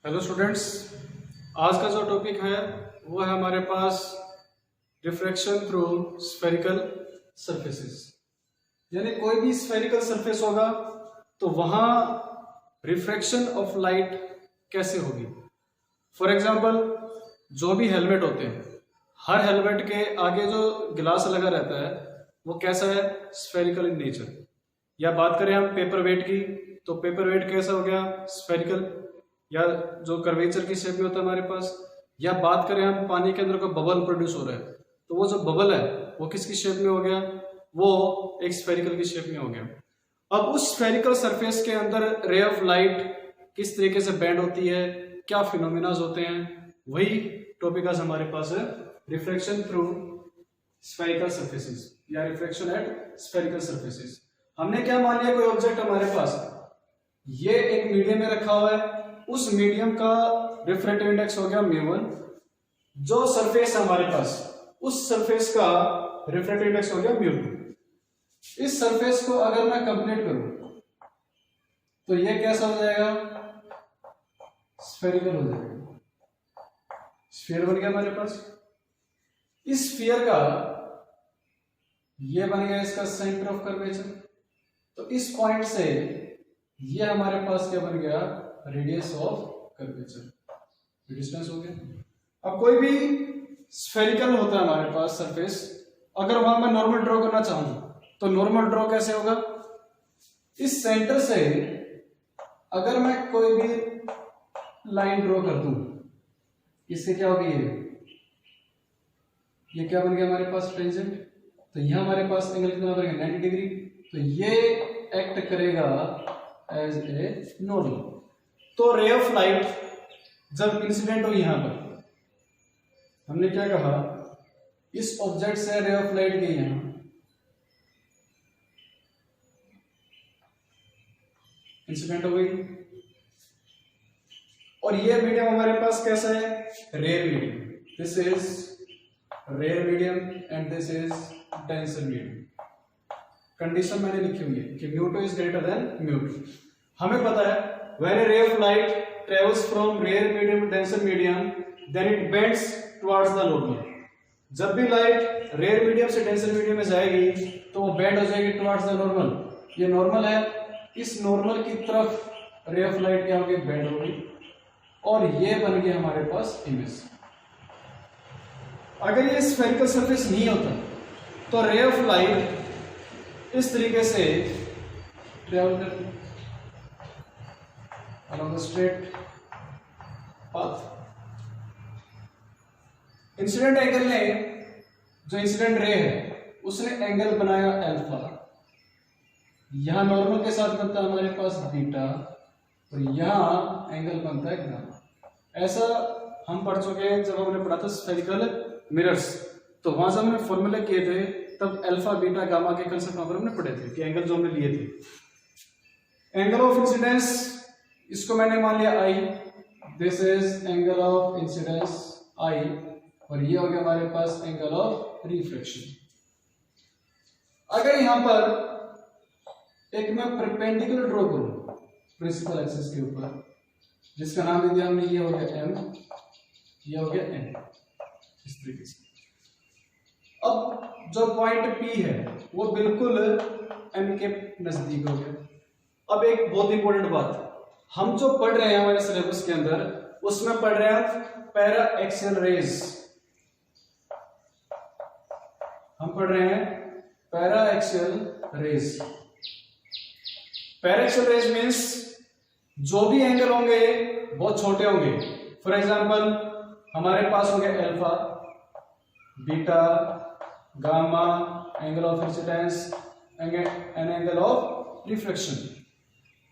Hello students, आज का जो टॉपिक है वो है हमारे पास रिफ्रैक्शन थ्रू स्फेरिकल सरफेसेस। यानी कोई भी स्फेरिकल सरफेस होगा तो वहां रिफ्रैक्शन ऑफ लाइट कैसे होगी। फॉर एग्जांपल, जो भी हेलमेट होते हैं, हर हेलमेट के आगे जो गिलास लगा रहता है वो कैसा है, स्फेरिकल इन नेचर। या बात करें हम पेपर वेट की, तो पेपर वेट कैसा हो गया, स्फेरिकल, या जो कर्वेचर की शेप में होता है हमारे पास। या बात करें हम पानी के अंदर कोई बबल प्रोड्यूस हो रहा है, तो वो जो बबल है वो किसकी शेप में हो गया, वो एक स्फेरिकल की शेप में हो गया। अब उस स्फेरिकल सरफेस के अंदर रे ऑफ लाइट किस तरीके से बेंड होती है, क्या फिनोमिनाज होते हैं, वही टॉपिक आज हमारे पास है, रिफ्रैक्शन थ्रू स्फेरिकल सरफेसेस या रिफ्रैक्शन एट स्फेरिकल सरफेसेस। हमने क्या मान लिया, कोई ऑब्जेक्ट हमारे पास, ये एक मीडियम में रखा हुआ है, उस मीडियम का रिफ्रैक्टिव इंडेक्स हो गया μ1। जो सरफेस है हमारे पास, उस सरफेस का रिफ्रैक्टिव इंडेक्स हो गया μ2। इस सरफेस को अगर मैं कंप्लीट करूं तो ये कैसा हो जाएगा, स्फेरिकल हो जाएगा। स्फीयर बन गया हमारे पास। इस स्फीयर का ये बन गया इसका सेंटर ऑफ कर्वेचर। तो इस पॉइंट से ये हमारे पास क्या बन गया, रेडियस ऑफ कर्वेचर, डिस्टेंस हो गया। अब कोई भी स्फेरिकल होता है हमारे पास सरफेस, अगर वहां मैं नॉर्मल ड्रॉ करना चाहूं तो नॉर्मल ड्रॉ कैसे होगा, इस सेंटर से अगर मैं कोई भी लाइन ड्रॉ कर दूं, इससे क्या होगी, ये क्या बन गया हमारे पास, टेंजेंट। तो यहां हमारे पास एंगल कितना बन गया, 90 डिग्री। तो ये एक्ट करेगा एज ए नॉर्मल। तो रे ऑफ लाइट जब इंसिडेंट हो यहां पर, हमने क्या कहा, इस ऑब्जेक्ट से रे ऑफ लाइट गई यहां, इंसिडेंट हो गई, और ये मीडियम हमारे पास कैसा है, rare medium. This is rare medium and this is denser medium. Condition मैंने लिखी हुई है कि μ2 इज ग्रेटर देन μ2। हमें पता है when a ray of light travels from rare medium to denser medium then it bends towards the normal। जब भी लाइट रेयर मीडियम से डेंसर मीडियम में जाएगी तो वो बेंड हो जाएगी टुवर्ड्स द नॉर्मल। ये नॉर्मल है, इस नॉर्मल की तरफ रे ऑफ लाइट क्या होगी, बेंड होगी, और ये बन गया हमारे पास इमेज। अगर ये स्फेरिकल सरफेस नहीं होता तो रे ऑफ लाइट इस तरीके से ट्रेवल करती along the straight path। Incident angle ने, जो इंसिडेंट रे है उसने एंगल बनाया अल्फा, यहां नॉर्मल के साथ बनता है हमारे पास बीटा, और यहां एंगल बनता है गामा। ऐसा हम पढ़ चुके हैं जब हमने पढ़ा था स्फेरिकल मिरर्स। तो वहां जब हमने फॉर्मूले किए थे तब अल्फा बीटा गामा के कंसेप्ट वहां पर हमने पढ़े थे कि एंगल जो हमने लिए थे। एंगल ऑफ इंसिडेंस, इसको मैंने मान लिया I, this is angle of incidence I, और ये हो गया हमारे पास एंगल ऑफ रिफ्लेक्शन। अगर यहां पर एक मैं परपेंडिकुलर ड्रॉ करूं प्रिंसिपल एक्सिस के ऊपर, जिसका नाम दे दिया हमने, ये हो गया M, ये हो गया N, इस तरीके से। अब जो पॉइंट P है वो बिल्कुल M के नजदीक हो गया। अब एक बहुत इंपॉर्टेंट बात, हम जो पढ़ रहे हैं हमारे सिलेबस के अंदर, उसमें पढ़ रहे हैं पैरा एक्सियल रेज। हम पढ़ रहे हैं paraxial rays. Paraxial rays means जो भी एंगल होंगे बहुत छोटे होंगे। फॉर एग्जांपल, हमारे पास होंगे alpha, beta, gamma, angle of incidence and angle of reflection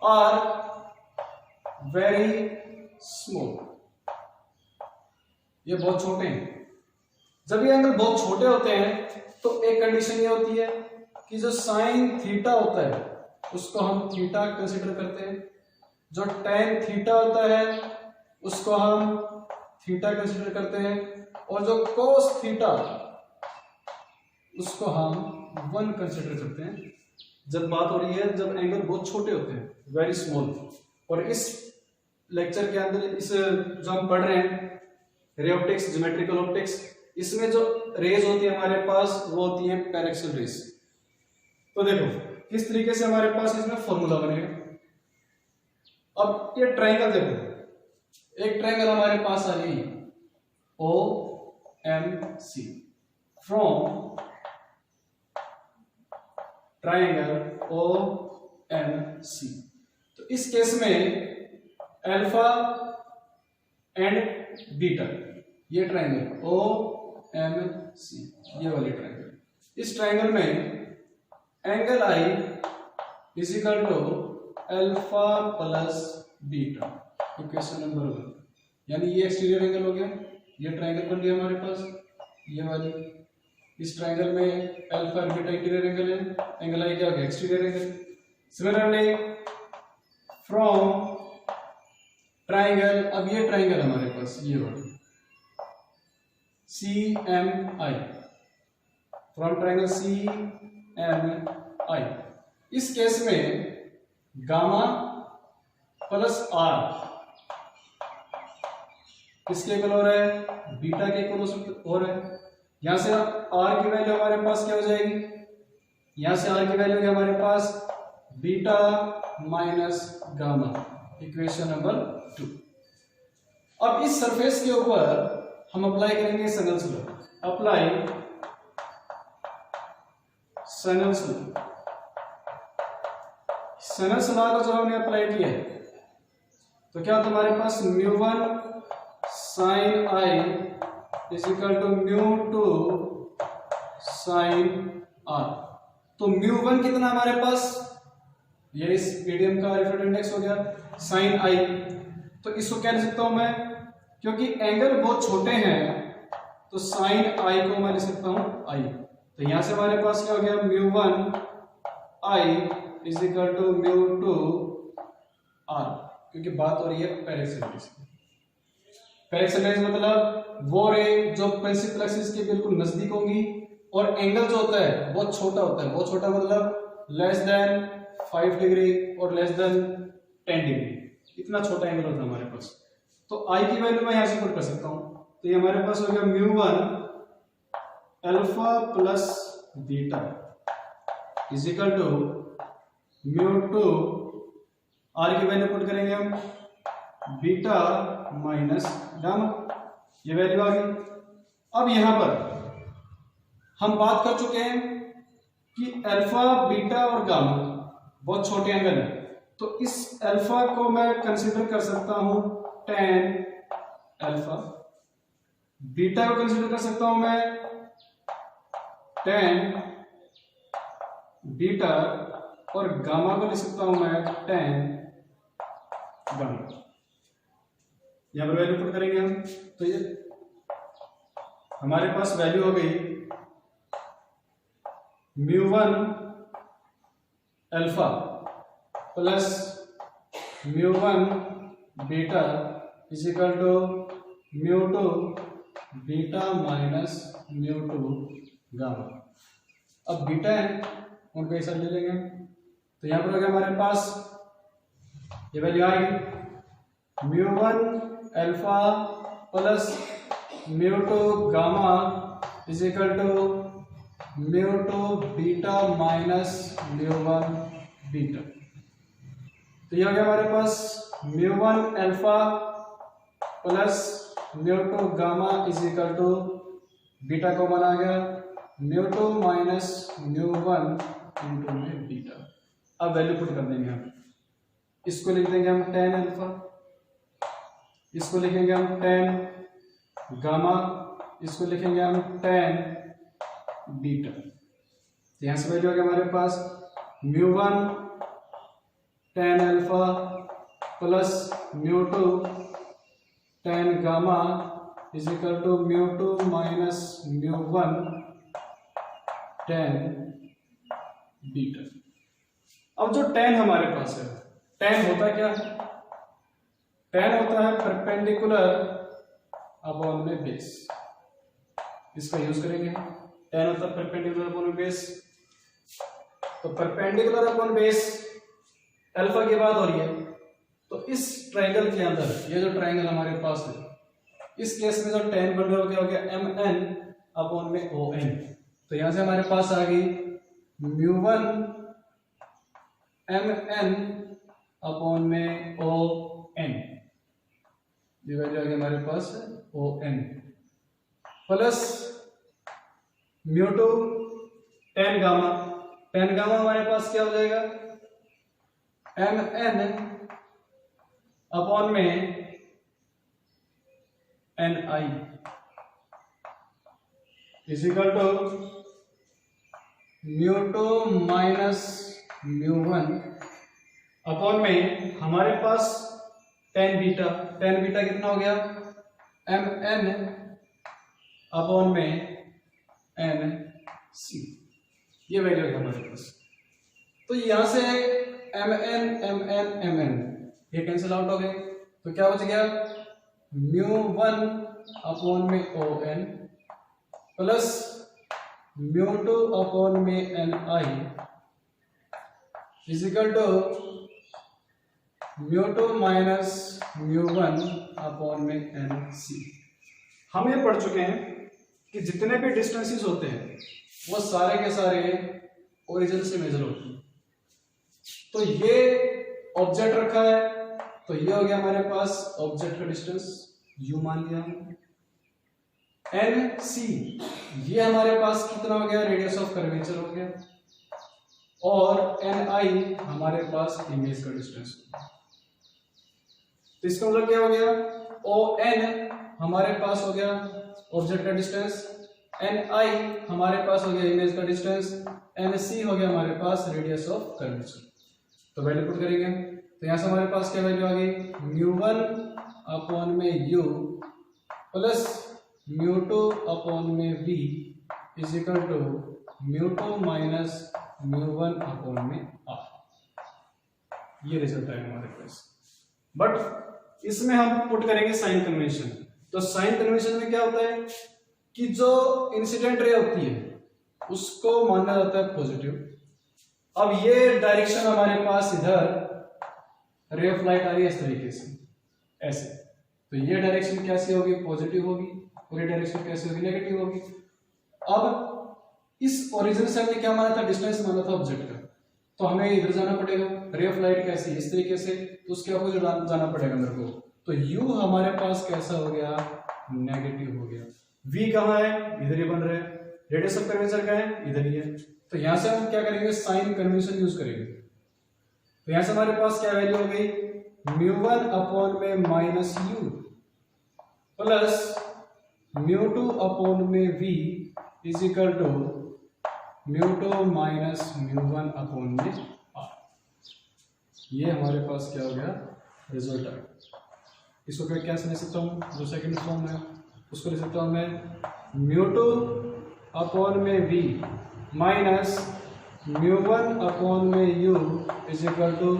और वेरी स्मॉल, ये बहुत छोटे हैं। जब ये एंगल बहुत छोटे होते हैं तो एक कंडीशन ये होती है कि जो साइन थीटा होता है उसको हम थीटा कंसीडर करते हैं, जो टेन थीटा होता है उसको हम थीटा कंसीडर करते हैं, और जो कोस थीटा उसको हम 1 कंसीडर करते हैं। जब बात हो रही है जब एंगल बहुत छोटे होते हैं, वेरी स्मॉल, और इस लेक्चर के अंदर इस जो हम पढ़ रहे हैं रे ऑप्टिक्स, ज्योमेट्रिकल ऑप्टिक्स, इसमें जो रेज होती है हमारे पास वो होती है पैरेक्सल रेज। तो देखो किस तरीके से हमारे पास इसमें फॉर्मूला बनेगा। अब ये ट्रायंगल देखो, एक ट्रायंगल हमारे पास आ गई O M C, from triangle O M C. तो इस केस में अल्फा एंड बीटा, ये ट्रायंगल ओ एम सी, ये वाली ट्रायंगल, इस ट्रायंगल में angle i is equal to alpha plus beta, equation number 1। यानी ये एक्सटीरियर एंगल हो गया, ये ट्रायंगल बन गया हमारे पास, ये वाली, इस ट्रायंगल में अल्फा और बीटा इंटीरियर एंगल है, एंगल आई क्या हो गया exterior angle. Similarly from triangle, अब ये ट्रायंगल हमारे पास ये वाला C M I, from triangle C M I, इस केस में गामा प्लस आर किसके इक्वल हो रहा है, बीटा के इक्वल हो रहा है। यहां से आर की वैल्यू हमारे पास क्या हो जाएगी, यहां से आर की वैल्यू है हमारे पास beta minus gamma, equation number 2। अब इस सरफेस के ऊपर हम अप्लाई करेंगे Snell's law, apply Snell's law. Snell's law को जब हमने अप्लाई किया तो क्या तुम्हारे पास μ1 sin i is equal to μ2 sin r। तो μ1 कितना हमारे पास, ये इस मीडियम का रिफ्रैक्टिव इंडेक्स हो गया sin i, तो इसको क्या लिख सकता हूं मैं, क्योंकि एंगल बहुत छोटे हैं तो sin i को मैं लिख सकता हूं i। तो यहां से हमारे पास क्या हो गया μ1 i is equal to μ2 r, क्योंकि बात हो रही है पैरेक्सल रेज की। पैरेक्सल रेज मतलब वो रे जो प्रिंसिपल एक्सिस के बिल्कुल नजदीक होंगी और एंगल जो होता है बहुत छोटा होता है, बहुत छोटा मतलब लेस देन 5 डिग्री और लेस देन 10 डिग्री, इतना छोटा एंगल होता है हमारे पास। तो आई की वैल्यू मैं यहां से पुट कर सकता हूं, तो ये हमारे पास हो गया μ1 alpha plus beta is equal to μ2, R की वैल्यू पुट करेंगे हम बीटा माइनस गामा, ये वैल्यू आ गई। अब यहां पर हम बात कर चुके हैं कि अल्फा बीटा और गामा बहुत छोटे एंगल है, तो इस अल्फा को मैं कंसीडर कर सकता हूं tan अल्फा, बीटा को कंसीडर कर सकता हूं मैं tan बीटा, और गामा को लिख सकता हूं मैं tan गामा। यहां पर वैल्यू पुट करेंगे हम, तो ये हमारे पास वैल्यू हो गई μ1 alpha plus μ1 beta is equal to μ2 beta minus μ2 gamma. अब बीटा है उनको ऐसा ले लेंगे, तो यहां पर हो गया हमारे पास ये वैल्यू आएगी μ1 alpha plus μ2 gamma is equal to μ2 beta minus μ1 beta. तो ये हो गया हमारे पास μ1 alpha plus μ2 gamma is equal to beta को बना गया μ2 माइनस μ1 इंटू में बीटा। अब वैल्यू पुट कर देंगे हम, इसको लिख देंगे हम tan अल्फा, इसको लिखेंगे हम tan गामा, इसको लिखेंगे हम tan बीटा। तो यहां से वैल्यू आ गया हमारे पास μ1 tan alpha plus μ2 tan gamma is equal to μ2 minus μ1 tan beta. अब जो tan हमारे पास है, tan होता क्या है, tan होता है परपेंडिकुलर अपॉन में बेस, इसका यूज करेंगे। tan होता है परपेंडिकुलर अपॉन में बेस, तो परपेंडिकुलर अपॉन बेस अल्फा की बात हो रही है, तो इस ट्रायंगल के अंदर ये जो ट्रायंगल हमारे पास है, इस केस में जो tan बन रहा हो गया mn अपॉन में on। तो यहां से हमारे पास आ गई μ1 mn अपॉन में on, ये वैल्यू आ गई हमारे पास on, प्लस μ2 tan गामा हमारे पास क्या हो जाएगा mn अपॉन में ni is equal to μ2 minus μ1 upon में हमारे पास tan बीटा कितना हो गया mn अपॉन में nc, ये वैल्यू है हमारे पास। तो यहां से mn ये कैंसिल आउट हो गए, तो क्या बच गया μ1 अपॉन में on प्लस μ2 अपॉन में ni is equal to μ2 minus μ1 upon में nc। हम ये पढ़ चुके हैं कि जितने भी डिस्टेंसेस होते हैं वो सारे के सारे ओरिजिन से मेजर होते हैं। तो ये ऑब्जेक्ट रखा है, तो ये हो गया हमारे पास ऑब्जेक्ट का डिस्टेंस u मान लिया हमने। nc ये हमारे पास कितना हो गया रेडियस ऑफ कर्वेचर हो गया, और ni हमारे पास इमेज का डिस्टेंस हो गया। तो इसका मतलब क्या हो गया on हमारे पास हो गया ऑब्जेक्ट का डिस्टेंस, ni हमारे पास हो गया इमेज का डिस्टेंस, nc हो गया हमारे पास रेडियस ऑफ कर्वेचर। तो वैल्यू पुट करेंगे, तो यहां से हमारे पास क्या वैल्यू आ गई μ1 अपॉन में u प्लस μ2 अपॉन में v is equal to μ2 minus μ1 upon में r। ये रिजल्ट है हमारे पास। बट इसमें हम पुट करेंगे साइन कन्वेंशन। तो साइन कन्वेंशन में क्या होता है कि जो इंसिडेंट रे होती है उसको माना जाता है पॉजिटिव। अब ये डायरेक्शन हमारे पास इधर रे ऑफ लाइट आ रही है इस तरीके से, ऐसे, तो ये डायरेक्शन कैसी होगी पॉजिटिव होगी, और ये डायरेक्शन कैसी होगी नेगेटिव होगी। अब इस ओरिजिन से हमने क्या माना था डिस्टेंस माना था ऑब्जेक्ट का, तो हमें इधर जाना पड़ेगा। रे ऑफ लाइट कैसी इस तरीके से, तो उसके अपोजिट जाना पड़ेगा मेरे को। तो u हमारे पास कैसा हो गया नेगेटिव हो गया। v कहाँ है इधर ही बन रहा है, रेडियस ऑफ कर्वेचर कहाँ है इधर ही है। तो यहां से हम क्या करेंगे साइन कन्वेंशन यूज करेंगे। तो यहां से हमारे पास क्या वैल्यू हो गई μ1 अपॉन में माइनस u प्लस μ2 अपॉन में v is equal to μ2 minus μ1 upon में r। ये हमारे पास क्या हो गया रिजल्ट है। इसको क्या कैसे लिख सकता हूँ, जो सेकंड फॉर्म है उसको लिख सकता हूँ मैं μ2 अपॉन में v माइनस μ1 अपॉन में u is equal to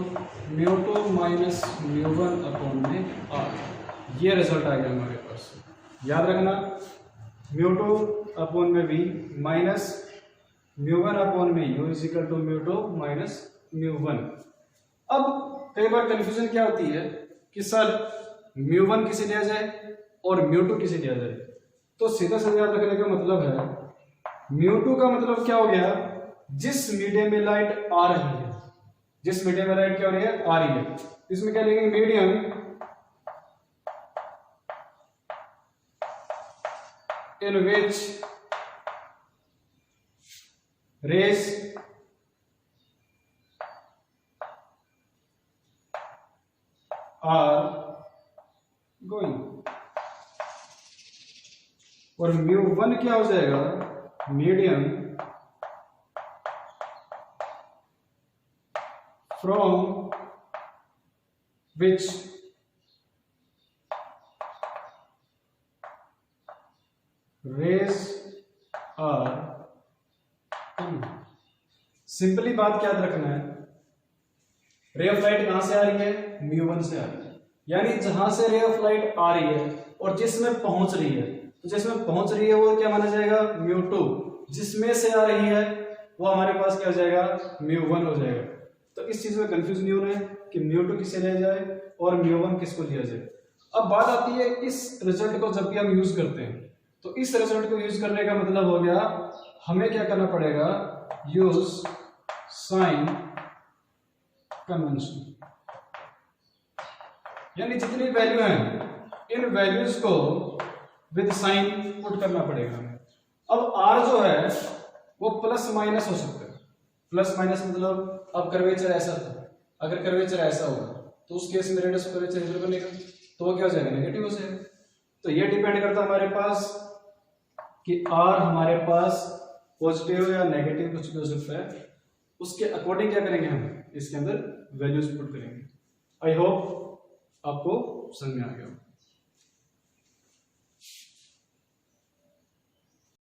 μ2 minus μ1 upon में r। ये रिजल्ट आ गया हमारे पास। याद रखना μ2 अपॉन में v माइनस μ1 अपॉन में u is equal to μ2 minus μ1। अब कई बार कंफ्यूजन क्या होती है कि सर μ1 किसे लिया जाए और μ2 किसे लिया जाए। तो सीधा सीधा याद रखने का मतलब है μ2 का मतलब क्या हो गया जिस मीडियम में लाइट आ रही है, जिस मीडियम में लाइट क्या हो रही है आ रही है, इसमें क्या लिखेंगे medium in which rays are going. और μ1 क्या हो जाएगा medium from which rays are coming. Simply बात क्या याद रखना है, रे ऑफ लाइट कहां से आ रही है μ1 से आ रही है, यानी जहां से रे ऑफ लाइट आ रही है और जिसमें पहुंच रही है, तो जिसमें पहुंच रही है वो क्या माना जाएगा μ2, जिसमें से आ रही है वो हमारे पास क्या हो जाएगा μ1 हो जाएगा। तो इस चीज में कंफ्यूज नहीं होना है कि μ2 किसे लिया जाए और μ1 किसको लिया जाए। अब बात आती है इस रिजल्ट को जब भी हम यूज करते हैं, तो इस रिजल्ट को यूज करने का मतलब हो गया हमें क्या करना पड़ेगा, यूज साइन कन्वेंशन, यानी जितनी वैल्यू है इन वैल्यूज को विद साइन पुट करना पड़ेगा। अब r जो है वो प्लस माइनस हो सकता है, प्लस माइनस मतलब अब कर्वेचर ऐसा था, अगर कर्वेचर ऐसा होगा तो उस केस में रेडियस कर्वेचर इधर बनेगा तो वो क्या हो जाएगा, नेगेटिव हो जाएगा। तो ये डिपेंड करता है हमारे पास कि r हमारे पास पॉजिटिव या नेगेटिव कुछ भी हो सकता है, उसके अकॉर्डिंग क्या करेंगे हम इसके अंदर वैल्यूज पुट करेंगे। आई होप आपको समझ में आ गया।